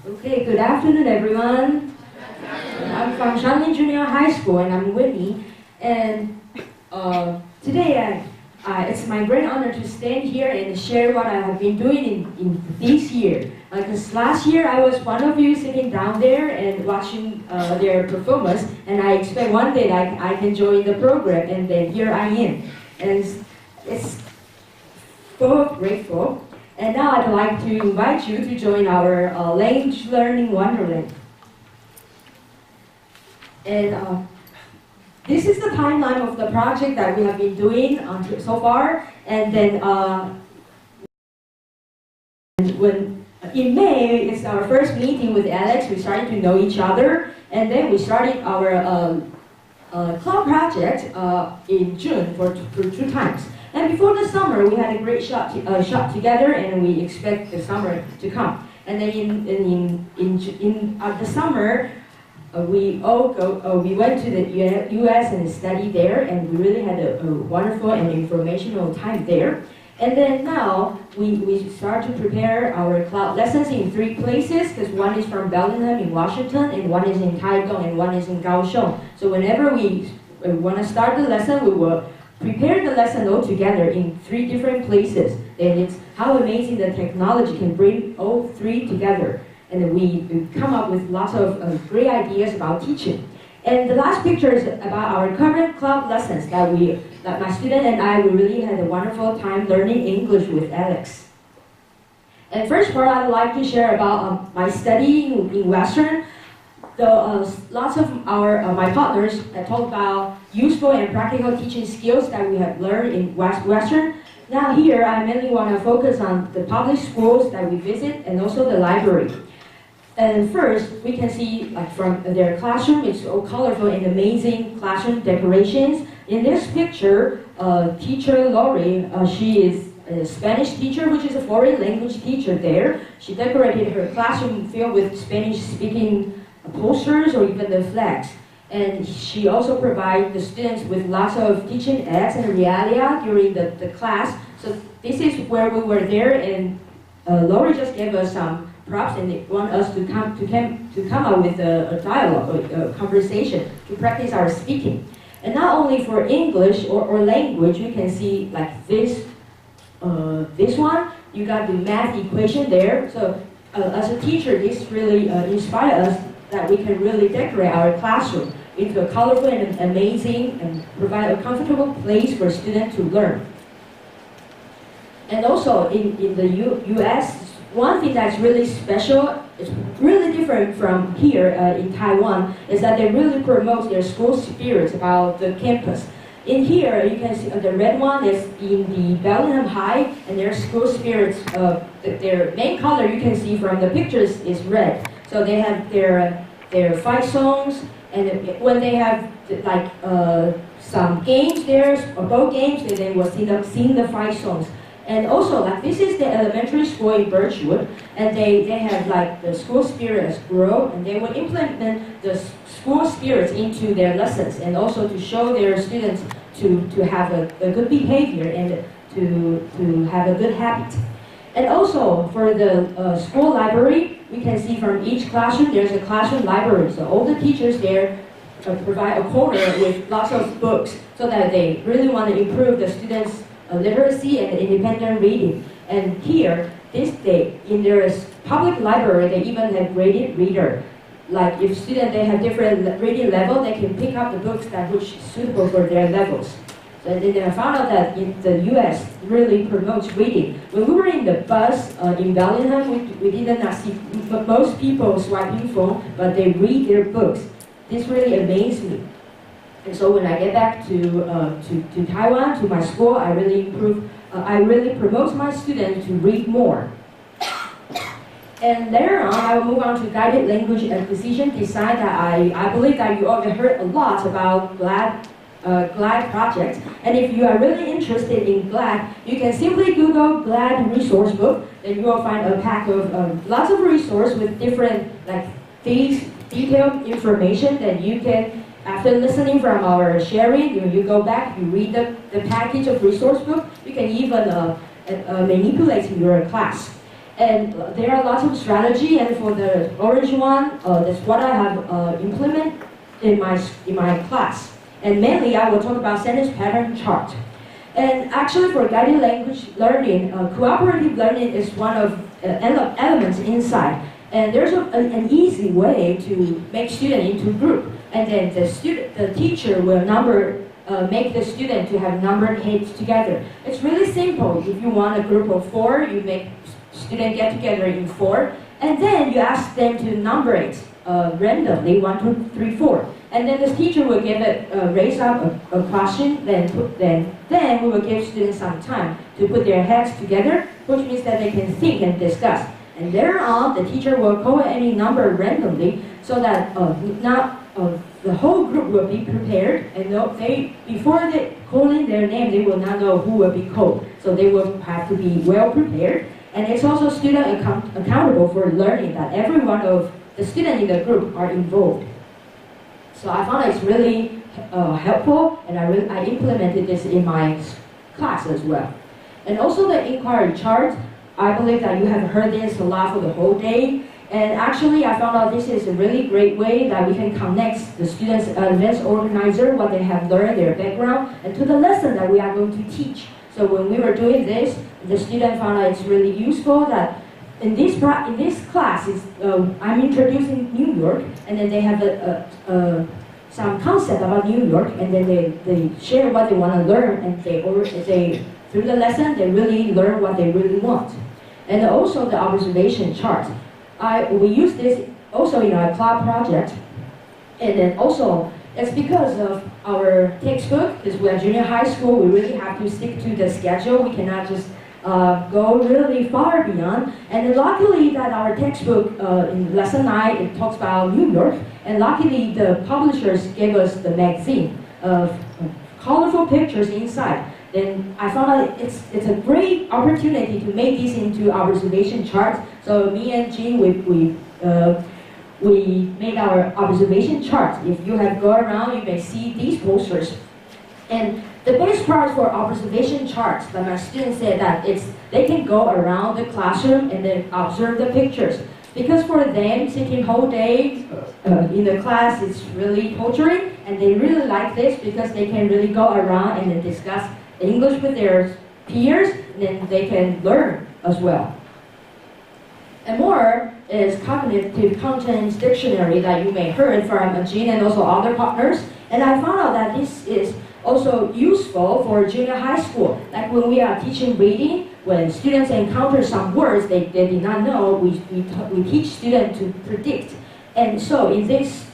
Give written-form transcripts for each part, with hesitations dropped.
Okay, good afternoon, everyone. I'm from Shanlin Junior High School, and I'm Whitney. And today, it's my great honor to stand here and share what I have been doing in this year. Because last year, I was one of you sitting down there and watching their performance, and I expect one day I can join the program, and then here I am. And it's so grateful. And now I'd like to invite you to join our language learning Wonderland. And this is the timeline of the project that we have been doing so far. And then when in May, it's our first meeting with Alex. We started to know each other, and then we started our club project in June for 2 times. And before the summer, we had a great shot together, and we expect the summer to come. And then in the summer, we went to the U.S. and studied there, and we really had a wonderful and informational time there. And then now we start to prepare our cloud lessons in 3 places, because one is from Bellingham in Washington, and one is in Taitung, and one is in Kaohsiung. So whenever we want to start the lesson, we will prepare the lesson all together in 3 different places. And it's how amazing the technology can bring all 3 together. And we come up with lots of great ideas about teaching. And the last picture is about our current club lessons that my student and I, we really had a wonderful time learning English with Alex. And first part, I'd like to share about my study in Western. Lots of my partners talk about useful and practical teaching skills that we have learned in Western. Now here, I mainly want to focus on the public schools that we visit and also the library. And first, we can see from their classroom, it's so colorful and amazing classroom decorations. In this picture, teacher Lori, she is a Spanish teacher, which is a foreign language teacher there. She decorated her classroom filled with Spanish-speaking posters or even the flags. And she also provides the students with lots of teaching aids and realia during the class. So this is where we were there, and Lori just gave us some props, and they want us to come up with a dialogue, a conversation, to practice our speaking. And not only for English or language, you can see like this one, you got the math equation there. So as a teacher, this really inspired us that we can really decorate our classroom into a colorful and amazing and provide a comfortable place for students to learn. And also in the US, one thing that's really special, it's really different from here in Taiwan, is that they really promote their school spirit about the campus. In here, you can see the red one is in the Bellingham High, and their school spirits, their main color you can see from the pictures is red. So they have their fight songs, and when they have like some games there, or both games, they will sing the fight songs. And also, like this is the elementary school in Birchwood, and they have like the school spirit as grow, and they will implement the school spirits into their lessons, and also to show their students to have a good behavior and to have a good habit. And also for the school library, we can see from each classroom there's a classroom library. So all the teachers there provide a corner with lots of books, so that they really want to improve the students' literacy and independent reading. And here, in their public library, they even have graded reader. Like if students, they have different reading level, they can pick up the books which is suitable for their levels. So then I found out that in the US really promotes reading. When we were in the bus in Bellingham, we did not see most people swiping phone, but they read their books. This really amazed me. And so when I get back to Taiwan, to my school, I really promote my students to read more. And later on, I will move on to guided language acquisition design that I believe that you all have heard a lot about GLAD project. And if you are really interested in GLAD, you can simply Google GLAD resource book, then you will find a pack of lots of resources with different these detailed information that you can, after listening from our sharing, you go back, you read the package of resource book, you can even manipulate your class. And there are lots of strategy, and for the orange one, that's what I have implemented in my class. And mainly I will talk about sentence pattern chart. And actually for guided language learning, cooperative learning is one of elements inside. And there's an easy way to make students into group. And then the teacher will make the student to have numbered heads together. It's really simple. If you want a group of 4, you make students get together in 4. And then you ask them to number it randomly, 1, 2, 3, 4. And then the teacher will give it, raise up a question, then we will give students some time to put their heads together, which means that they can think and discuss. And thereon, the teacher will call any number randomly, so that the whole group will be prepared, and before they calling their name, they will not know who will be called. So they will have to be well prepared. And it's also student accountable for learning that every one of the students in the group are involved. So I found it's really helpful, and I implemented this in my class as well. And also the inquiry chart, I believe that you have heard this a lot for the whole day. And actually I found out this is a really great way that we can connect the students' events organizer, what they have learned, their background, and to the lesson that we are going to teach. So when we were doing this, the student found out it's really useful that in this class, I'm introducing New York, and then they have some concept about New York, and then they share what they want to learn, and through the lesson, they really learn what they really want. And also the observation chart. We use this also in our club project, and then also it's because of our textbook, because we are junior high school, we really have to stick to the schedule. We cannot just go really far beyond. And luckily that our textbook in lesson 9, it talks about New York, and luckily the publishers gave us the magazine of colorful pictures inside. Then I found out it's a great opportunity to make this into observation charts. So me and Jean, we made our observation chart. If you have go around, you may see these posters. And the best part for observation charts, that my students said that they can go around the classroom and then observe the pictures. Because for them, sitting whole day in the class is really torturing, and they really like this because they can really go around and then discuss English with their peers, and then they can learn as well. And more is cognitive content dictionary that you may heard from Jean and also other partners. And I found out that this is also useful for junior high school. Like when we are teaching reading, when students encounter some words they did not know, we teach students to predict. And so in this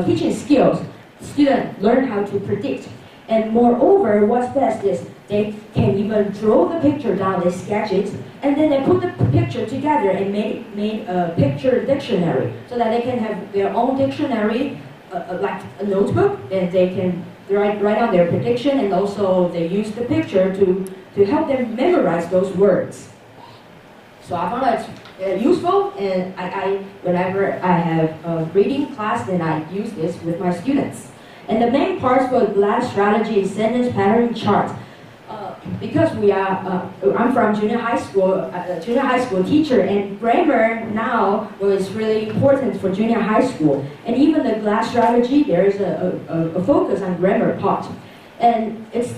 teaching skills, students learn how to predict. And moreover, what's best is they can even draw the picture down, they sketch it, and then they put the picture together and made a picture dictionary, so that they can have their own dictionary, like a notebook, and they can write down their prediction, and also they use the picture to help them memorize those words. So I found that useful, and whenever I have a reading class, then I use this with my students. And the main parts for GLAD strategy is sentence pattern chart. Because I'm from junior high school teacher, and grammar now is really important for junior high school. And even the GLAD strategy, there is a focus on grammar part. And it's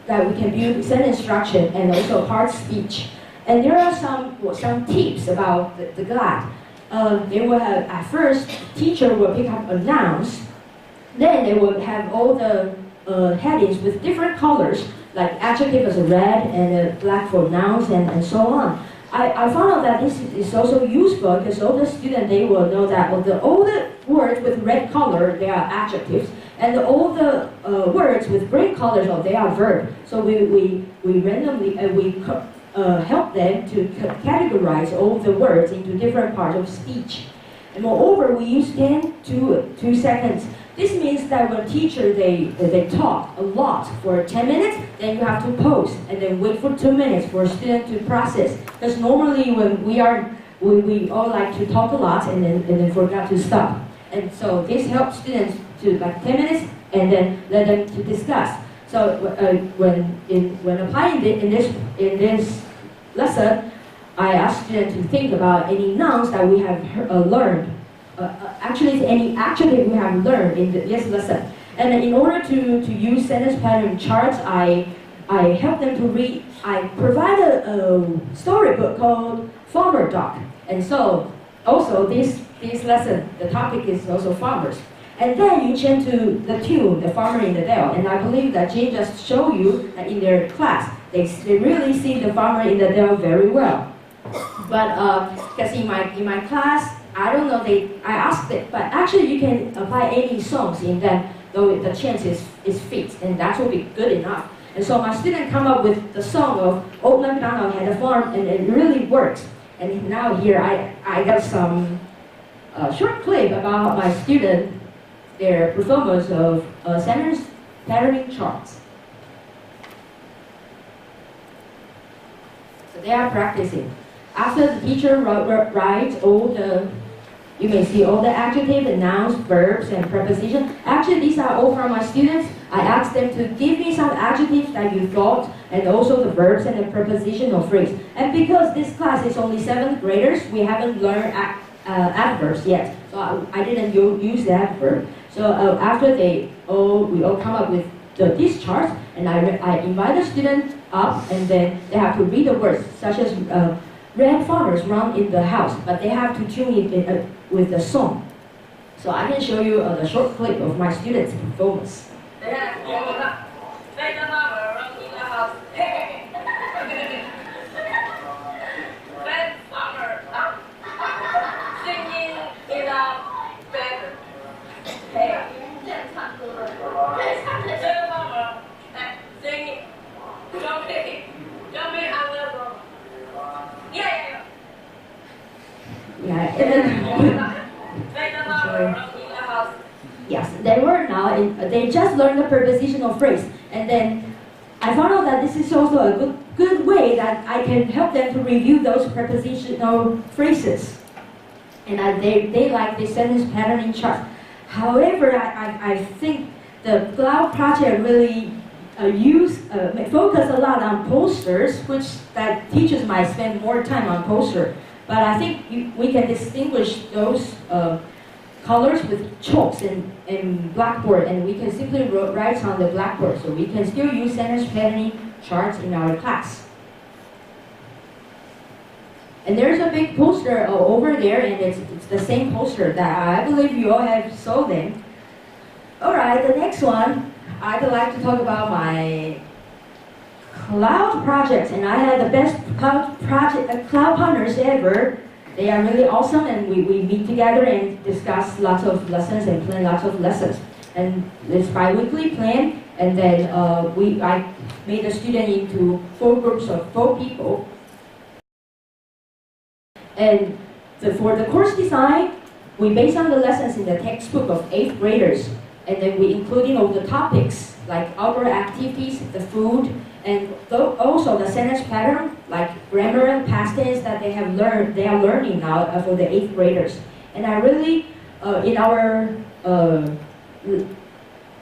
that we can build sentence structure and also part speech. And there are some tips about the GLAD. They will have, at first, teacher will pick up a nouns. Then they will have all the headings with different colors, like adjective as a red and black for nouns and so on. I found out that this is also useful because all the students, they will know that all the words with red color, they are adjectives, and all the words with green colors, they are verbs. So we randomly help them to categorize all the words into different parts of speech. And moreover, we use 10 to 2 seconds. This means that when teachers, they talk a lot for 10 minutes, then you have to pause and then wait for 2 minutes for a student to process. Because normally when we all like to talk a lot and then forgot to stop. And so this helps students to like 10 minutes and then let them to discuss. So when applying in this lesson, I asked students to think about any nouns that we have learned. Actually, it's any adjective we have learned in this lesson. And in order to use sentence pattern charts, I help them to read. I provide a storybook called Farmer Dog. And so, also this lesson, the topic is also farmers. And then you change to the tune, The Farmer in the Dell. And I believe that Jane just showed you that in their class, they really see the farmer in the dell very well. But because in my class, I don't know, I asked it, but actually you can apply any songs in them, though the chance is fixed, and that will be good enough. And so my student come up with the song of Old MacDonald Had a Farm, and it really works. And now here I got some short clip about my student, their performance of sentence patterning charts. So they are practicing. After the teacher writes all the, you may see all the adjectives, and nouns, verbs, and prepositions. Actually, these are all from my students. I asked them to give me some adjectives that you thought, and also the verbs and the preposition or phrase. And because this class is only 7th graders, we haven't learned adverbs yet. So I didn't use the adverb. So after we all come up with these charts, and I invite the student up, and then they have to read the words, such as red farmers run in the house, but they have to tune it with the song. So I can show you the short clip of my students' performance. Red farmer run in the house. Hey! Red farmer singing in a bed. Hey! Red farmer singing, jumping under the yes, they were now they just learned the prepositional phrase, and then I found out that this is also a good way that I can help them to review those prepositional phrases, and they like the sentence patterning chart. However, I think the cloud project really focus a lot on posters, which that teachers might spend more time on poster. But I think we can distinguish those colors with chalks and blackboard, and we can simply write on the blackboard. So we can still use sentence patterning charts in our class. And there's a big poster over there, and it's the same poster that I believe you all have saw them. All right, the next one. I'd like to talk about my cloud projects, and I had the best cloud partners ever. They are really awesome, and we meet together and discuss lots of lessons and plan lots of lessons. And it's bi-weekly plan, and then I made the student into 4 groups of 4 people. And for the course design, we based on the lessons in the textbook of 8th graders. And then we including all the topics like outdoor activities, the food, and also the sentence pattern like grammar and past tense that they are learning now for the 8th graders. And I really, in our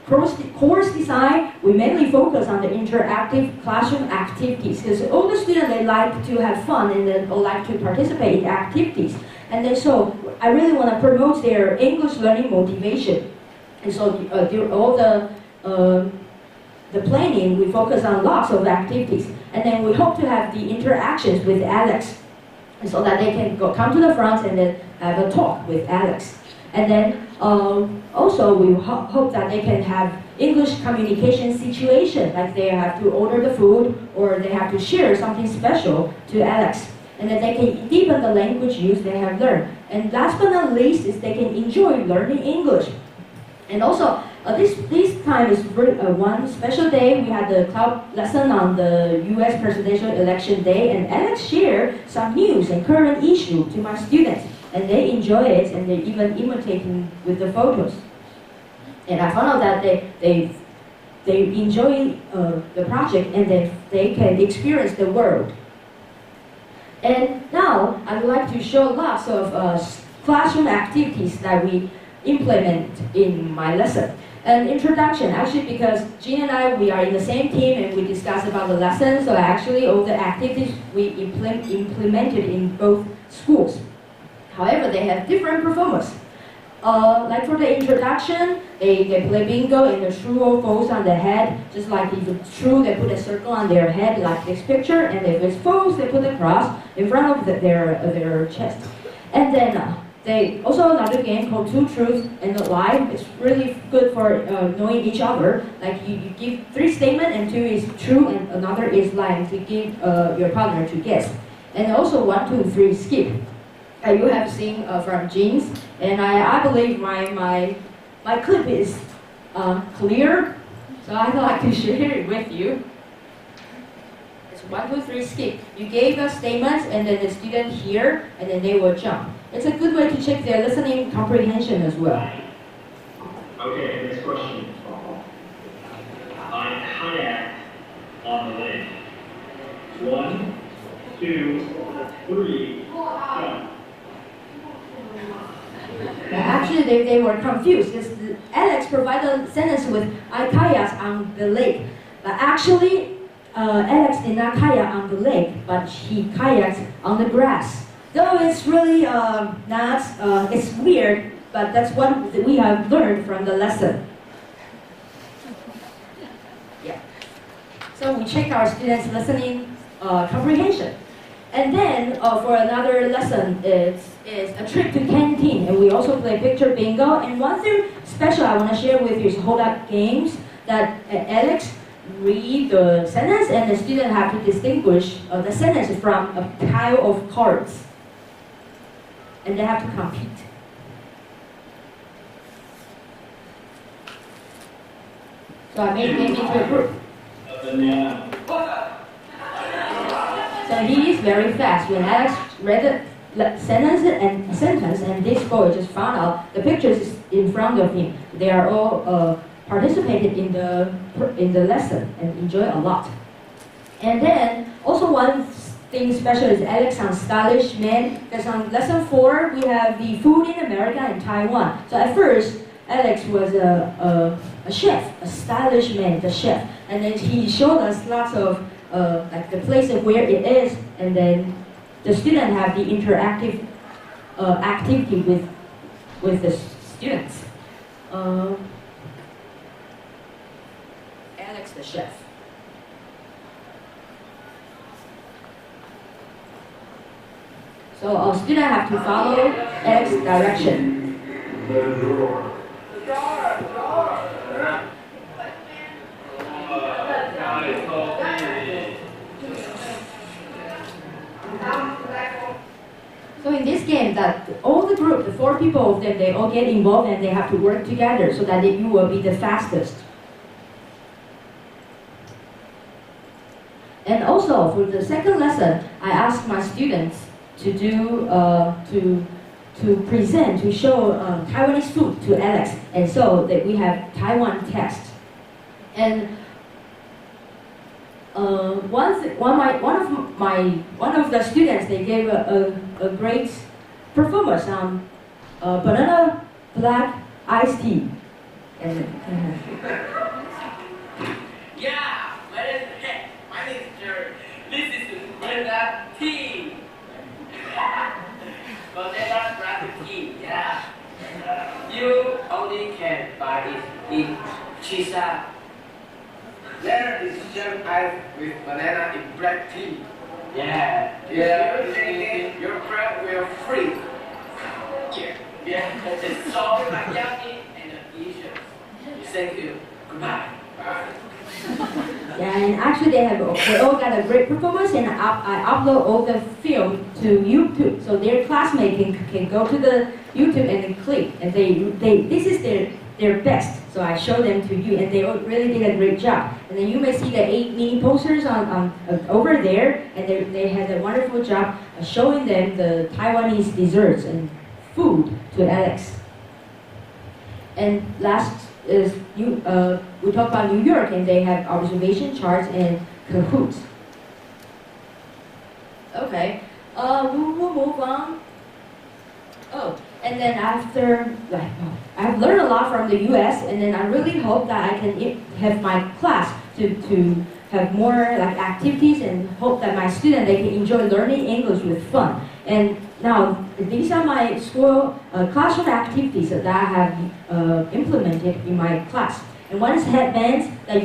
course design, we mainly focus on the interactive classroom activities, because all the students, they like to have fun and then like to participate in activities. And then so I really want to promote their English learning motivation. And so during all the planning, we focus on lots of activities. And then we hope to have the interactions with Alex, and so that they can come to the front and then have a talk with Alex. And then also we hope that they can have English communication situation, like they have to order the food or they have to share something special to Alex. And then they can deepen the language use they have learned. And last but not least is they can enjoy learning English. And also, this time is one special day. We had the cloud lesson on the U.S. presidential election day, and Alex shared some news and current issue to my students, and they enjoy it, and they even imitating with the photos. And I found out that they enjoy the project, and they can experience the world. And now I would like to show lots of classroom activities that we implement in my lesson. An introduction, actually, because Jean and I, we are in the same team and we discuss about the lesson, so actually all the activities we implemented in both schools. However, they have different performance. Like for the introduction, they play bingo and the true or false on the head. Just like if it's true, they put a circle on their head like this picture, and if it's false, they put a cross in front of their chest. And then they also another game called Two Truths and a Lie. It's really good for knowing each other. Like you give 3 statements and 2 is true and another is lie to give your partner to guess. And also 1, 2, 3 skip. You have seen from Jean's, and I believe my clip is clear, so I'd like to share it with you. It's 1, 2, 3 skip. You gave us statements, and then the student hear, and then they will jump. It's a good way to check their listening comprehension as well. Okay, next question. I kayak on the lake. 1, 2, 3, jump. Actually, they were confused because Alex provided a sentence with I kayak on the lake. But actually, Alex did not kayak on the lake, but he kayaked on the grass. Though it's really not, it's weird, but that's what we have learned from the lesson. Yeah. So we check our students' listening comprehension. And then for another lesson, it's a trip to canteen, and we also play picture bingo. And one thing special I want to share with you is hold-up games that Alex read the sentence, and the student have to distinguish the sentence from a pile of cards, and they have to compete. So I made them into a group. So he is very fast. When Alex read the sentence, and this boy just found out the pictures in front of him. They are all participated in the lesson and enjoy a lot. And then also one thing special is Alex on stylish man. Because on lesson 4 we have the food in America and Taiwan. So at first Alex was a chef, a stylish man, the chef, and then he showed us lots of like the places where it is, and then the student have the interactive activity with the students. Alex the chef. So our student have to follow Alex's direction. So in this game, that all the group, the 4 people of them, they all get involved and they have to work together so that you will be the fastest. And also for the second lesson, I asked my students to do to present, to show Taiwanese food to Alex, and so that we have Taiwan test. And one of the students, they gave a great performance on banana black iced tea. And, yeah, my name is Jerry. This is banana tea. Banana black tea, yeah. You only can buy it in Chisa. There is jam ice with banana in black tea. Yeah. Yeah. If you drink it, your crab will freeze. Yeah. Yeah. It's so like yummy and delicious. Thank you. Goodbye. yeah, and actually they all got a great performance, and I upload all the film to YouTube, so their classmates can go to the YouTube and then click, and this is their best. So I show them to you, and they really did a great job. And then you may see the 8 mini posters on over there, and they had a wonderful job showing them the Taiwanese desserts and food to Alex. And last is we talk about New York, and they have observation charts and Kahoots. Okay, we will move on. Oh, And then after, I've learned a lot from the US, and then I really hope that I can have my class to have more activities, and hope that my students, they can enjoy learning English with fun. And now, these are my school classroom activities that I have implemented in my class. And one is headbands, that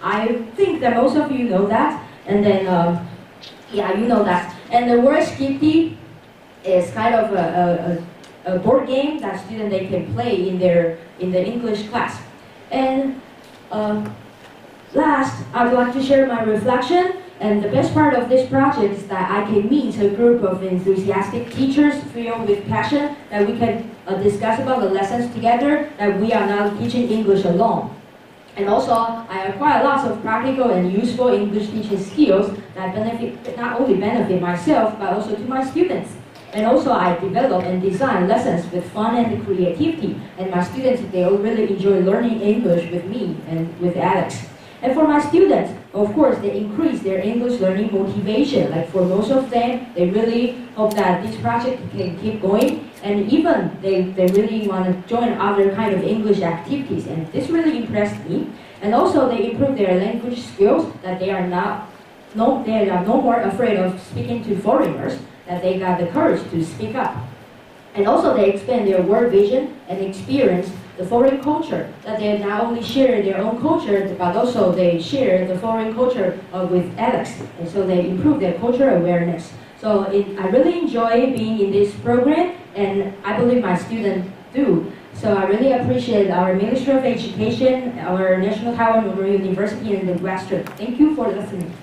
I think that most of you know that. And then, yeah, you know that. And the word skitty is kind of a board game that students, they can play in the English class. And last, I would like to share my reflection. And the best part of this project is that I can meet a group of enthusiastic teachers filled with passion, that we can discuss about the lessons together, that we are not teaching English alone. And also, I acquire lots of practical and useful English teaching skills that not only benefit myself, but also to my students. And also, I develop and design lessons with fun and creativity. And my students, they all really enjoy learning English with me and with Alex. And for my students, of course, they increase their English learning motivation. Like for most of them, they really hope that this project can keep going. And even they really want to join other kind of English activities. And this really impressed me. And also they improve their language skills, that they are no more afraid of speaking to foreigners, that they got the courage to speak up. And also they expand their world vision and experience the foreign culture, that they not only share their own culture, but also they share the foreign culture with Alex. And so they improve their cultural awareness. So I really enjoy being in this program, and I believe my students do. So I really appreciate our Ministry of Education, our National Taiwan Memorial University, and the Western. Thank you for listening.